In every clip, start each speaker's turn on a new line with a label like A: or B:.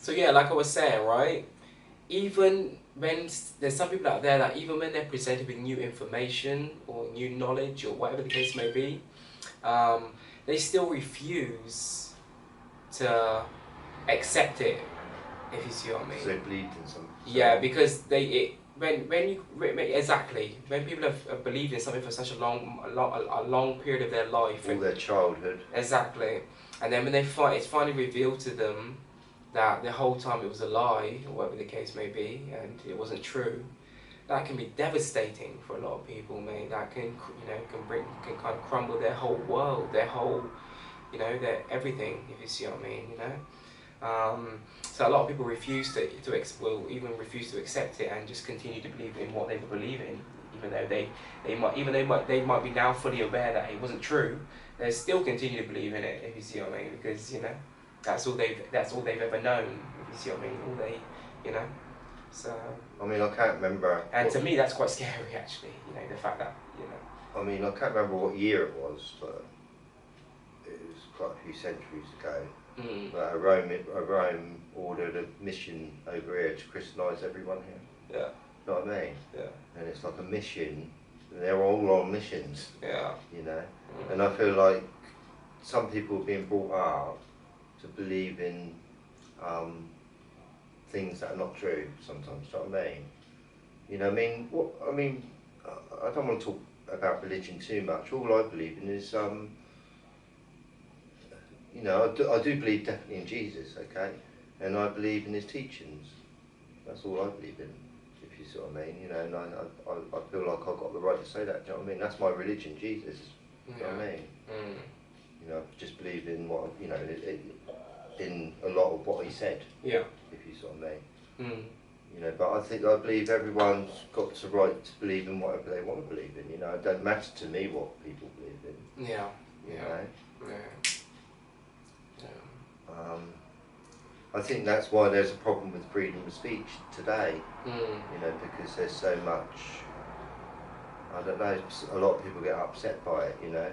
A: So yeah, like I was saying, right? Even when there's some people out there that even when they're presented with new information or new knowledge or whatever the case may be, um, they still refuse to accept it. If you see what I mean.
B: So they believed in something.
A: Yeah, because when you exactly when people have believed in something for such a long period of their life,
B: all their childhood.
A: exactly, and then when it's finally revealed to them that the whole time it was a lie, or whatever the case may be, and it wasn't true, that can be devastating for a lot of people, mate. That can can kind of crumble their whole world, their whole their everything. If you see what I mean, so a lot of people will even refuse to accept it and just continue to believe in what they believe in, even though they might be now fully aware that it wasn't true. They still continue to believe in it. If you see what I mean, because that's all they've ever known. If you see what I mean, all they So.
B: I mean, I can't remember.
A: And to me, that's quite scary, actually. The fact that
B: I mean, I can't remember what year it was, but it was quite a few centuries ago. But Rome ordered a mission over here to Christianise everyone here.
A: Yeah.
B: You know what I mean?
A: Yeah.
B: And it's like a mission. They're all on missions.
A: Yeah.
B: And I feel like some people are being brought up to believe in things that are not true sometimes. You know what I mean? I don't want to talk about religion too much. All I believe in is I do believe definitely in Jesus, okay? And I believe in his teachings. That's all I believe in, if you see what I mean. And I feel like I've got the right to say that, do you know what I mean? That's my religion, Jesus. Do you know what I mean? I just believe in what, in a lot of what he said.
A: Yeah.
B: If you see what I mean. But I believe everyone's got the right to believe in whatever they want to believe in. It don't matter to me what people believe in.
A: Yeah.
B: I think that's why there's a problem with freedom of speech today. Because there's so much. I don't know. A lot of people get upset by it.
A: Yeah.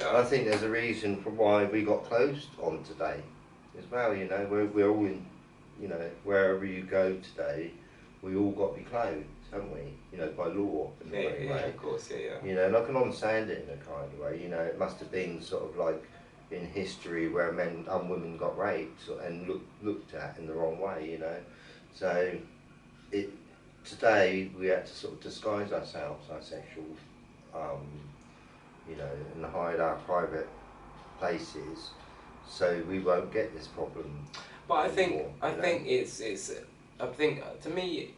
B: And I think there's a reason for why we got closed on today, as well. We're all in. Wherever you go today, we all got to be clothed, haven't we? By law.
A: Yeah, of course, yeah.
B: And I can understand it in a kind of way. It must have been sort of like in history where men and women got raped and looked at in the wrong way. So today we had to sort of disguise ourselves, our sexual, and hide our private places, so we won't get this problem.
A: But I think to me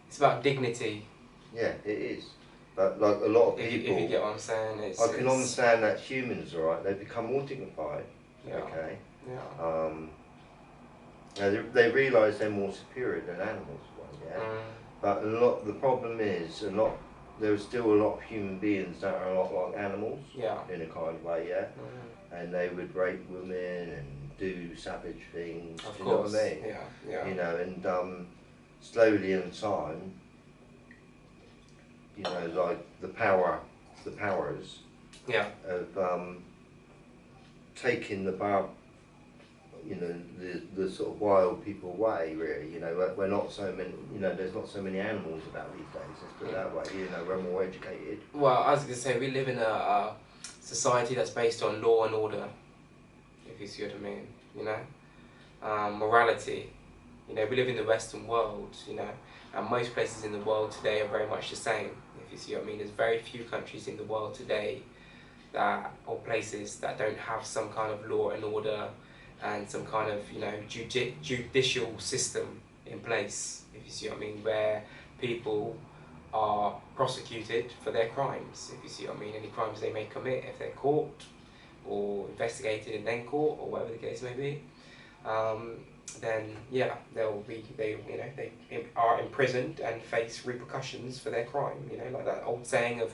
A: it's about dignity.
B: Yeah, it is. But like a lot of people,
A: if you get what I'm saying,
B: I can understand that humans, right? They become more dignified.
A: Yeah.
B: Okay.
A: Yeah.
B: They realise they're more superior than animals. Yeah. But the problem is there's still a lot of human beings that are a lot like animals.
A: Yeah.
B: In a kind of way, yeah. And they would rape women and do savage things.
A: Of
B: do you
A: course.
B: know what I mean?
A: Yeah.
B: And slowly in time, like the powers.
A: Yeah.
B: Of taking the the sort of wild people away, really. We're not so many. There's not so many animals about these days. Let's put it that way. We're more educated.
A: Well, I was gonna say we live in a society that's based on law and order. If you see what I mean, morality. We live in the Western world. And most places in the world today are very much the same. If you see what I mean, there's very few countries in the world today or places that don't have some kind of law and order and some kind of judicial system in place. If you see what I mean, where people are prosecuted for their crimes. If you see what I mean, any crimes they may commit, if they're caught or investigated and then caught or whatever the case may be. Then yeah, they are imprisoned and face repercussions for their crime. Like that old saying of,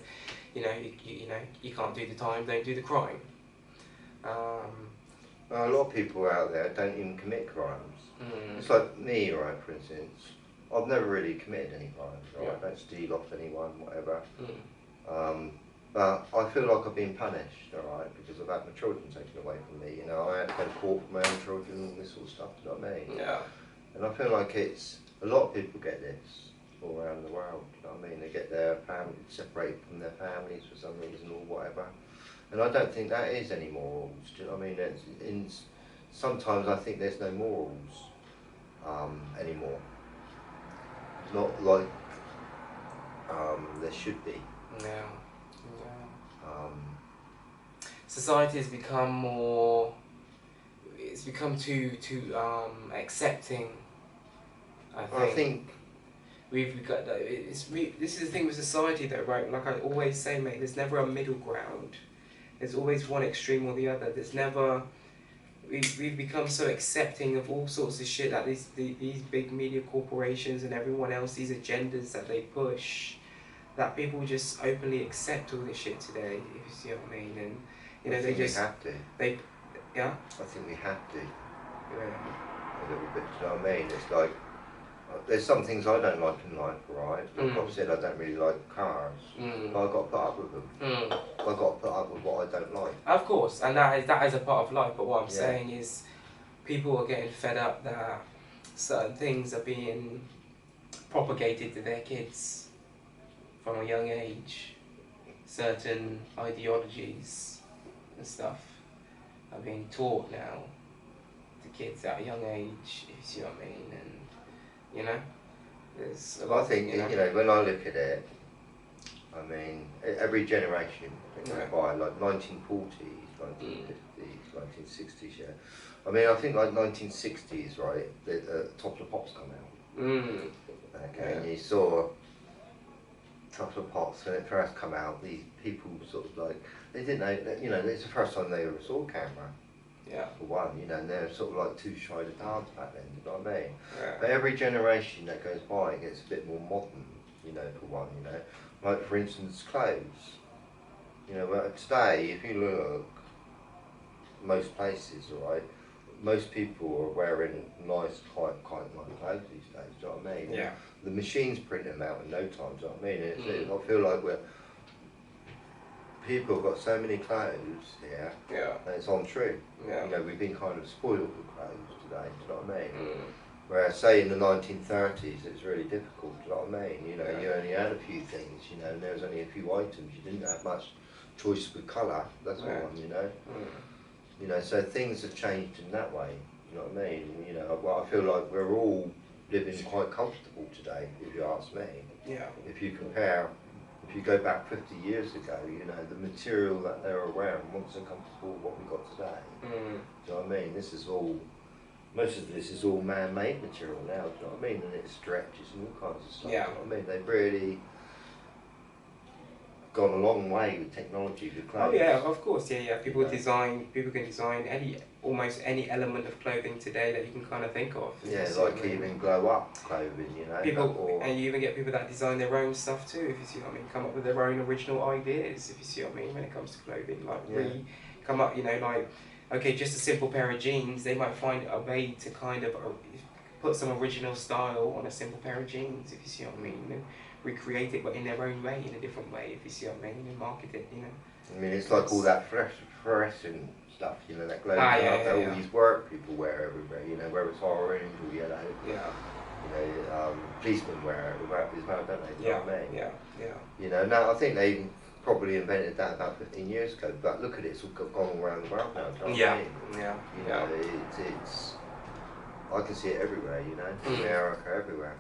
A: you can't do the time, don't do the crime.
B: A lot of people out there don't even commit crimes. It's like me, right? For instance, I've never really committed any crimes. Right? I don't steal off anyone, whatever. But I feel like I've been punished, alright, because I've had my children taken away from me. You know, I had to go to court for my own children and all this sort of stuff, you know what I mean?
A: Yeah.
B: And I feel like it's, a lot of people get this all around the world, you know what I mean? They get their family separated from their families for some reason or whatever. And I don't think that is any morals, do you know what I mean? Sometimes I think there's no morals anymore. Not like there should be.
A: Yeah. Society has become more. It's become too accepting. I think we've got that. This is the thing with society, though, right? Like I always say, mate, there's never a middle ground. There's always one extreme or the other. There's never. We've become so accepting of all sorts of shit that these big media corporations and everyone else, these agendas that they push, that people just openly accept all this shit today, if you see what I mean. And you know, they just
B: have to.
A: Yeah.
B: I think we have to.
A: Yeah.
B: A little bit, do you know what I mean? It's like there's some things I don't like in life, right? Like I've said, I don't really like cars, but I've got to put up with them. I've got to put up with what I don't like.
A: Of course, and that is a part of life. But what I'm saying is, people are getting fed up that certain things are being propagated to their kids from a young age. Certain ideologies and stuff are being taught now to kids at a young age, if you see what I mean. And you know, there's a lot,
B: I think, you know, when I look at it, I mean, every generation that goes by, like 1940s, 1950s, 1960s, yeah. I mean, I think like 1960s, right, the Top of the Pops come out. Okay, and you saw Top of the Pops when it first come out, these people sort of like, they didn't know, you know, it's the first time they ever saw a camera.
A: Yeah.
B: For one, you know, and they're sort of like too shy to dance back then, you know what I mean?
A: Yeah.
B: But every generation that goes by gets a bit more modern, you know, for one, you know. Like for instance, clothes. You know, well, today, if you look, most places, right, most people are wearing nice, quite nice clothes these days, do you know what I mean?
A: Yeah.
B: The machines print them out in no time, do you know what I mean? I feel like people have got so many clothes here, and it's untrue.
A: Yeah.
B: You know, we've been kind of spoiled with clothes today, do you know what I mean? Whereas, say, in the 1930s, it was really difficult, do you know what I mean? You know, you only had a few things, you know, and there was only a few items. You didn't have much choice with colour, that's all, you know? You know, so things have changed in that way, you know what I mean? You know, well, I feel like we're all living quite comfortable today, if you ask me.
A: Yeah.
B: If you compare, if you go back 50 years ago, you know, the material that they were wearing wasn't so comfortable with what we got today. Do you know what I mean? This is all, most of this is all man-made material now, do you know what I mean? And it stretches and all kinds of stuff,
A: Yeah.
B: do you know what I mean? They've really gone a long way with technology with clothes.
A: Oh yeah, of course, yeah. People can design almost any element of clothing today that you can kind of think of.
B: Yeah, like even glow up clothing, you know.
A: And you even get people that design their own stuff too, if you see what I mean. Come up with their own original ideas, if you see what I mean, when it comes to clothing. Like really come up, you know, like, okay, just a simple pair of jeans, they might find a way to kind of put some original style on a simple pair of jeans, if you see what I mean. And recreate it, but in their own way, in a different way, if you see what I mean, and market it, you know.
B: I mean, it's like all that fluorescent stuff, you know, that glowing stuff that all these work people wear everywhere, you know, whether it's orange or yellow.
A: Yeah.
B: You know, policemen wear it as well, don't they? You know what I mean?
A: Yeah.
B: You know, now I think they probably invented that about 15 years ago, but look at it, it's all gone around the world now, do you know what I mean?
A: Yeah.
B: You know, it's I can see it everywhere, you know, in America, everywhere.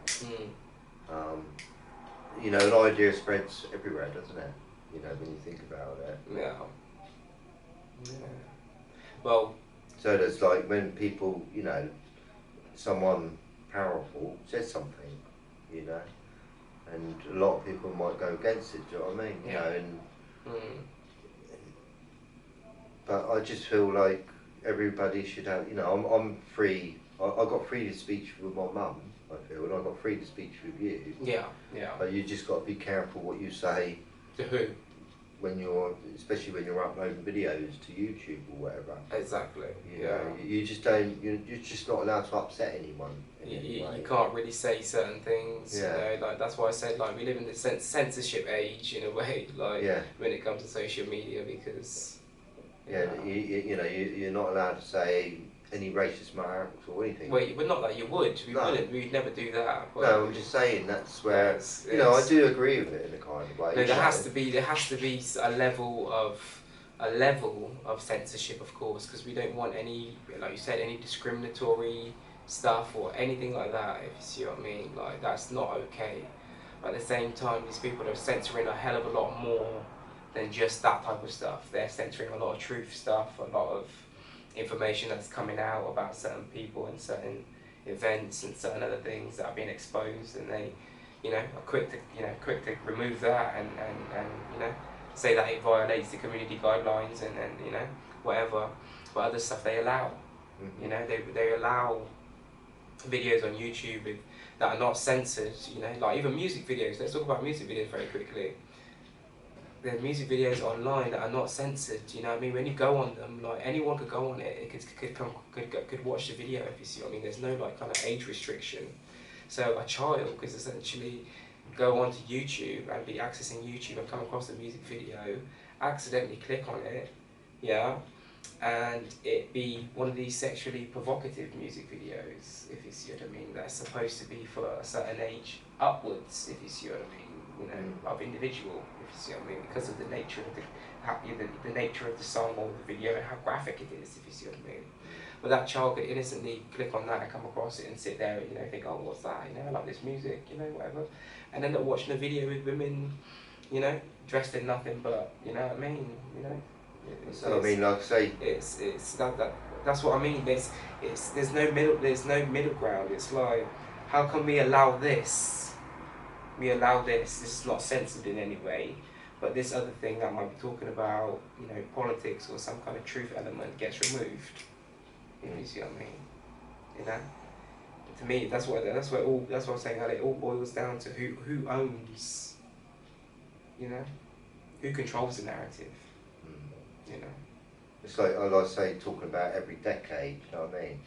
B: You know, an idea spreads everywhere, doesn't it? You know, when you think about it.
A: Yeah. Well.
B: So there's like when people, you know, someone powerful says something, you know, and a lot of people might go against it. Do you know what I mean? You know, and but I just feel like everybody should have. You know, I'm free. I got freedom of speech with my mum. I feel, and I got freedom of speech with you.
A: Yeah.
B: But you just got to be careful what you say.
A: To who?
B: when you're, especially when you're uploading videos to YouTube or whatever.
A: Exactly.
B: You know, you just don't. You're just not allowed to upset anyone.
A: You can't really say certain things.
B: Yeah.
A: You know, like that's why I said like we live in the censorship age in a way. Like when it comes to social media, because
B: you're not allowed to say any racist remarks or anything.
A: Well, but not that you would. We wouldn't. We'd never do that. But
B: no, I'm just saying that's where I do agree with it in a kind of way.
A: No, there has to be a level of censorship, of course, because we don't want any, like you said, any discriminatory stuff or anything like that. If you see what I mean, like that's not okay. But at the same time, these people are censoring a hell of a lot more than just that type of stuff. They're censoring a lot of truth stuff, a lot of information that's coming out about certain people and certain events and certain other things that are being exposed, and they, are quick to remove that and say that it violates the community guidelines and whatever. But other stuff they allow. They allow videos on YouTube that are not censored. Like even music videos. Let's talk about music videos very quickly. There's music videos online that are not censored. You know what I mean? When you go on them, like anyone could go on it. It could watch the video, if you see what I mean. There's no like kind of age restriction. So a child could essentially go onto YouTube and be accessing YouTube and come across a music video, accidentally click on it, and it be one of these sexually provocative music videos, if you see what I mean. That's supposed to be for a certain age upwards, if you see what I mean. Of individual, if you see what I mean, because of the nature of the nature of the song or the video and how graphic it is, if you see what I mean. But that child could innocently click on that and come across it and sit there, think, oh, what's that? I like this music, whatever, and end up watching a video with women, dressed in nothing but, you know what I mean,
B: So I mean, like I say,
A: that's what I mean. There's no middle ground. It's like, how can we allow this? This is not censored in any way, but this other thing that I might be talking about, politics or some kind of truth element gets removed. If you see what I mean, To me, that's what I'm saying. That it all boils down to who owns, who controls the narrative,
B: It's like I say, talking about every decade. You know what I mean?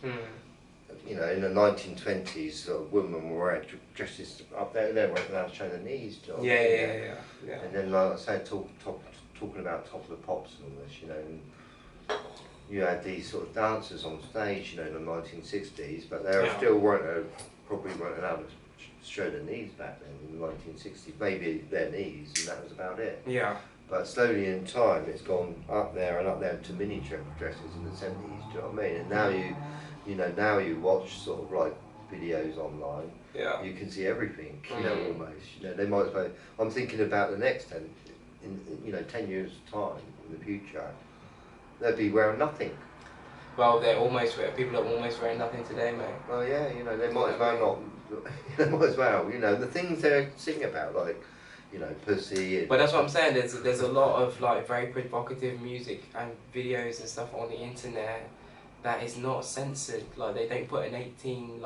B: In the 1920s, women were wearing dresses up there, they weren't allowed to show their knees. Do you know what I mean? Yeah. And then, like I say, talking about Top of the Pops and all this, and you had these sort of dancers on stage, in the 1960s, but they probably weren't allowed to show their knees back then in the 1960s. Maybe their knees, and that was about it.
A: Yeah.
B: But slowly in time, it's gone up there to miniature dresses in the 70s. Do you know what I mean? And now now you watch sort of like videos online.
A: Yeah.
B: You can see everything. Almost. They might say, I'm thinking about the next 10 years time in the future. They'll be wearing nothing.
A: Well, people are almost wearing nothing today, mate.
B: Oh yeah, they might as well not. They might as well. The things they're singing about, like. Pussy.
A: But that's what I'm saying. There's a lot of like very provocative music and videos and stuff on the internet that is not censored. Like they don't put an 18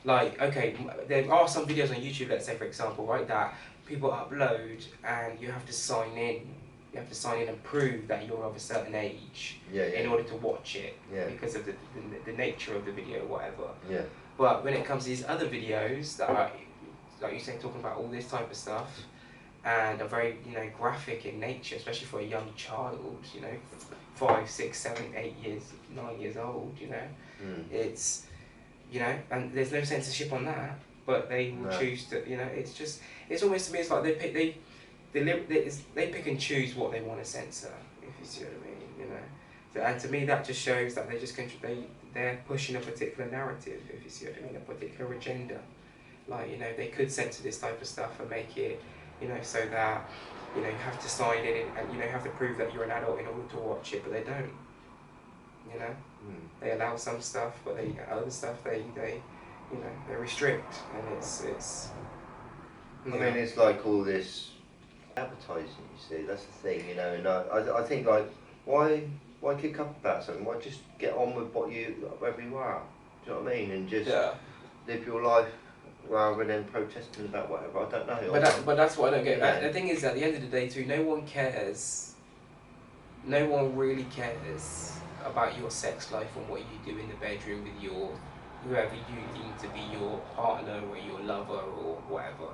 A: like okay, there are some videos on YouTube. Let's say for example, right, that people upload and you have to sign in. You have to sign in and prove that you're of a certain age in order to watch it because of the nature of the video, whatever.
B: Yeah.
A: But when it comes to these other videos that are, like you say, talking about all this type of stuff. And are very, graphic in nature, especially for a young child, 5, 6, 7, 8 years, 9 years old, It's, and there's no censorship on that, but they will choose to, it's almost to me, it's like they pick and choose what they want to censor, if you see what I mean, So, and to me, that just shows that they're pushing a particular narrative, if you see what I mean, a particular agenda. Like, they could censor this type of stuff and make it, so that, you have to sign in and, you have to prove that you're an adult in order to watch it, but they don't, They allow some stuff, but other stuff, they restrict, and it's
B: I mean, it's like all this advertising, you see, that's the thing, and I think, like, why kick up about something? Why just get on with wherever you are, do you know what I mean, and just live your life, rather than protesting about whatever. I don't know.
A: But that's what I don't get.
B: Yeah.
A: The thing is, at the end of the day, too, no one cares. No one really cares about your sex life and what you do in the bedroom with your whoever you deem to be your partner or your lover or whatever.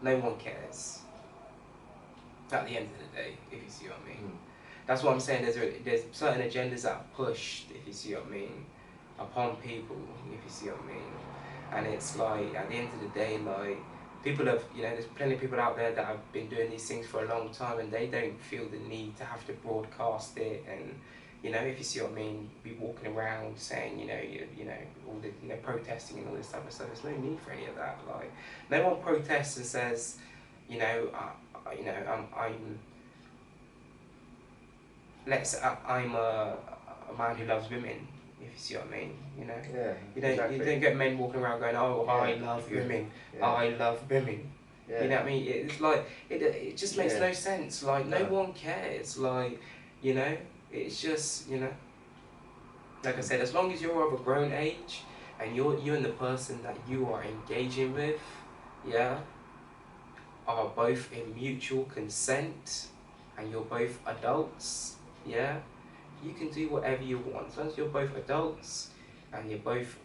A: No one cares. At the end of the day, if you see what I mean. That's what I'm saying. There's certain agendas that are pushed, if you see what I mean, upon people, if you see what I mean. And it's like, at the end of the day, like, people have, there's plenty of people out there that have been doing these things for a long time, and they don't feel the need to have to broadcast it, and, if you see what I mean, be walking around saying, all the, protesting and all this type of stuff. There's no need for any of that. Like, no one protests and says, I'm a man who loves women, if you see what I mean,
B: Yeah,
A: you don't get men walking around going, oh,
B: yeah,
A: I love women, I love women.
B: Yeah.
A: You know what I mean? It's like, it just makes no sense. Like, no one cares. Like, it's just, like I said, as long as you're of a grown age and you and the person that you are engaging with, are both in mutual consent and you're both adults, you can do whatever you want. As long as you're both adults and you're both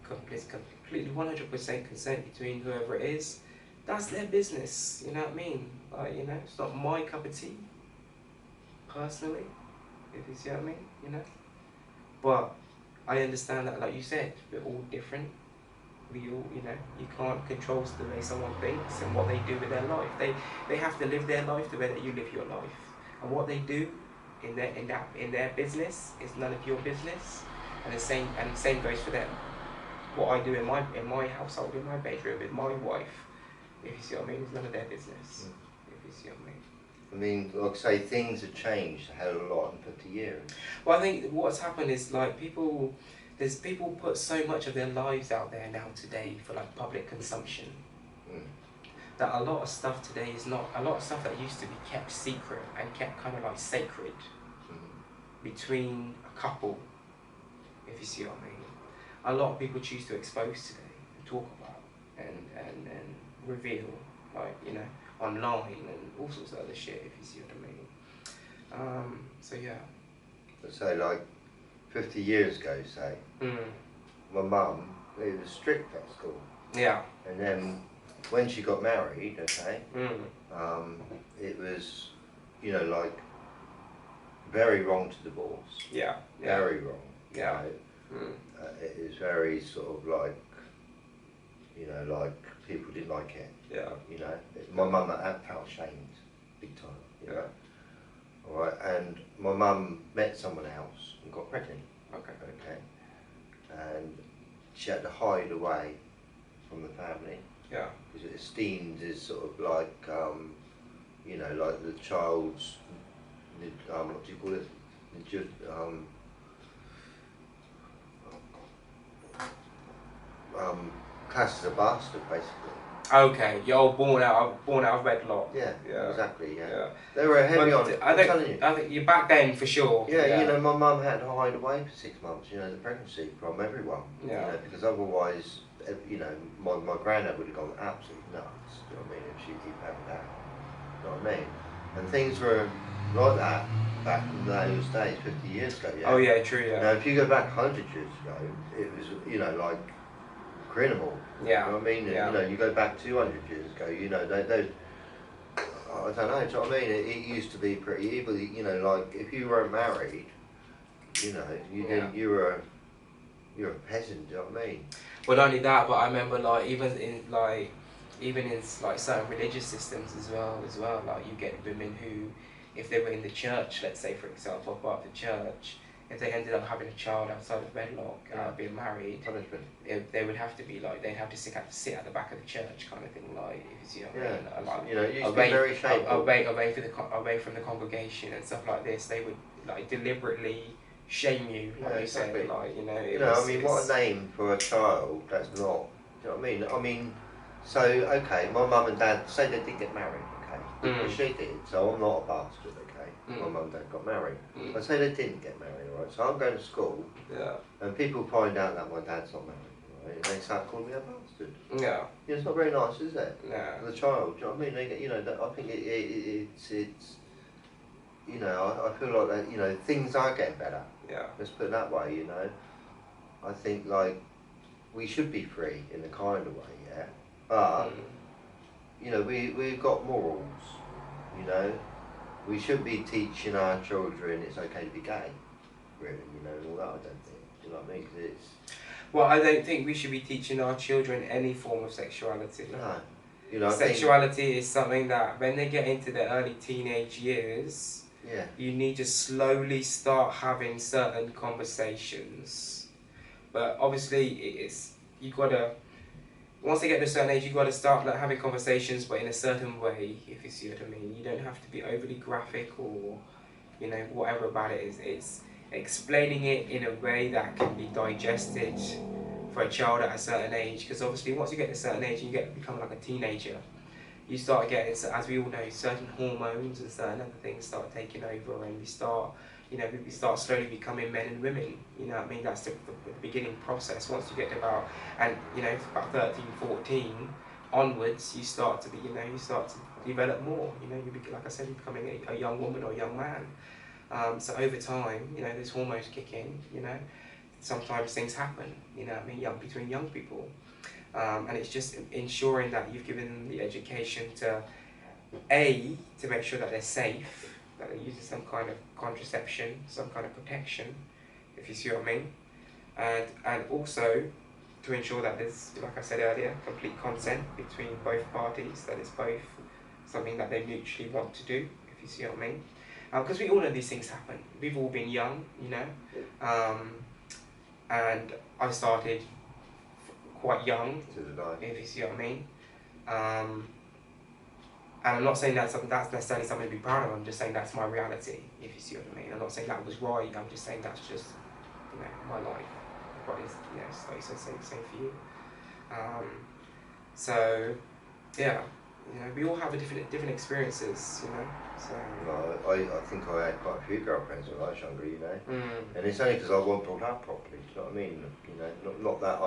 A: completely 100% consent between whoever it is, that's their business, you know what I mean? Like, it's not my cup of tea, personally, if you see what I mean, But I understand that, like you said, we're all different. We all, you can't control the way someone thinks and what they do with their life. They have to live their life the way that you live your life. And what they do in their business is none of your business. And the same goes for them. What I do in my household, in my bedroom, with my wife, if you see what I mean, is none of their business. If you see what I mean.
B: I mean, like I say, things have changed a hell of a lot in 50 years.
A: Well, I think what's happened is, like, people put so much of their lives out there now today for, like, public consumption. That a lot of stuff today is not, a lot of stuff that used to be kept secret and kept kind of like sacred between a couple, if you see what I mean. A lot of people choose to expose today and talk about and reveal, like, online and all sorts of other shit, if you see what I mean. So yeah.
B: So like 50 years ago, say, my mum, it was strict at school.
A: Yeah.
B: And then when she got married, okay, it was, like, very wrong to divorce.
A: Yeah.
B: Very wrong.
A: Yeah.
B: It is very sort of like, like people didn't like it.
A: Yeah.
B: My mum felt ashamed, big time. All right, and my mum met someone else and got pregnant. Okay. And she had to hide away from the family. Yeah. Because it's esteemed as sort of like, like the child's, what do you call it? Classed as a bastard, basically.
A: Okay, you're born out of wedlock.
B: Yeah, exactly.
A: Yeah.
B: Yeah. They were heavy on it. I'm telling you.
A: I think you're back then for sure.
B: Yeah, my mum had to hide away for 6 months. The pregnancy from everyone.
A: Yeah.
B: Because otherwise, my granddad would have gone absolutely nuts. Do you know what I mean? If she keep having that. You know what I mean? And things were like that back in those days, 50 years ago. Yeah.
A: Oh yeah, true. Yeah.
B: Now, if you go back 100 years ago, it was like criminal.
A: Yeah.
B: You know what I mean?
A: Yeah.
B: You go back 200 years ago, they I don't know, do you know what I mean? It used to be pretty evil, like if you weren't married, you're a peasant, do you know what I mean?
A: Well, not only that, but I remember, like, even in certain religious systems as well, like, you get women who, if they were in the church, let's say, for example, part of the church, if they ended up having a child outside of wedlock, being married, they would have to be like, they'd have to sit at the back of the church, kind of thing, like, if you see what I mean, like,
B: it used to be very shameful.
A: away from the congregation and stuff like this. They would, like, deliberately shame you, like you said, like,
B: what a name for a child that's not, do you know what I mean? I mean, so, okay, my mum and dad, say they did get married, okay? Well, she did, so I'm not a bastard, okay? My mum and dad got married. I say they didn't get married, right? So I'm going to school, and people find out that my dad's not married, They start calling me a bastard.
A: Yeah.
B: Yeah, it's not very nice, is it?
A: Yeah.
B: For the child, do you know what I mean? They get, I think it's I feel like that, things are getting better.
A: Yeah.
B: Let's put it that way, I think, like, we should be free in a kind of way, yeah? But, we've got morals, We should be teaching our children it's okay to be gay, really, and all that, I don't think. Do you know what I mean? 'Cause it's...
A: Well, I don't think we should be teaching our children any form of sexuality.
B: No.
A: Sexuality is something that when they get into their early teenage years,
B: Yeah.
A: you need to slowly start having certain conversations. But obviously, you've got to, once they get to a certain age, you've got to start having conversations, but in a certain way, if you see what I mean. You don't have to be overly graphic or, whatever about it. It's explaining it in a way that can be digested for a child at a certain age, because obviously once you get to a certain age and you become like a teenager, you start getting, as we all know, certain hormones and certain other things start taking over, and we start slowly becoming men and women. You know what I mean? That's the beginning process. Once you get to about 13, 14 onwards, you start to develop more. Like I said, you're becoming a young woman or a young man. So over time, these hormones kick in, sometimes things happen, between young people. And it's just ensuring that you've given them the education to make sure that they're safe, that they're using some kind of contraception, some kind of protection, if you see what I mean. And also to ensure that there's, like I said earlier, complete consent between both parties, that it's both something that they mutually want to do, if you see what I mean. Because we all know these things happen. We've all been young, and I started quite young, if you see what I mean. And I'm not saying that's necessarily something to be proud of. I'm just saying that's my reality, if you see what I mean. I'm not saying that was right. I'm just saying that's just, my life. Probably, like you said, same for you. So, yeah, we all have different experiences, So.
B: No, I think I had quite a few girlfriends when I was younger, And it's only because I wasn't brought up properly. Do you know what I mean? Not that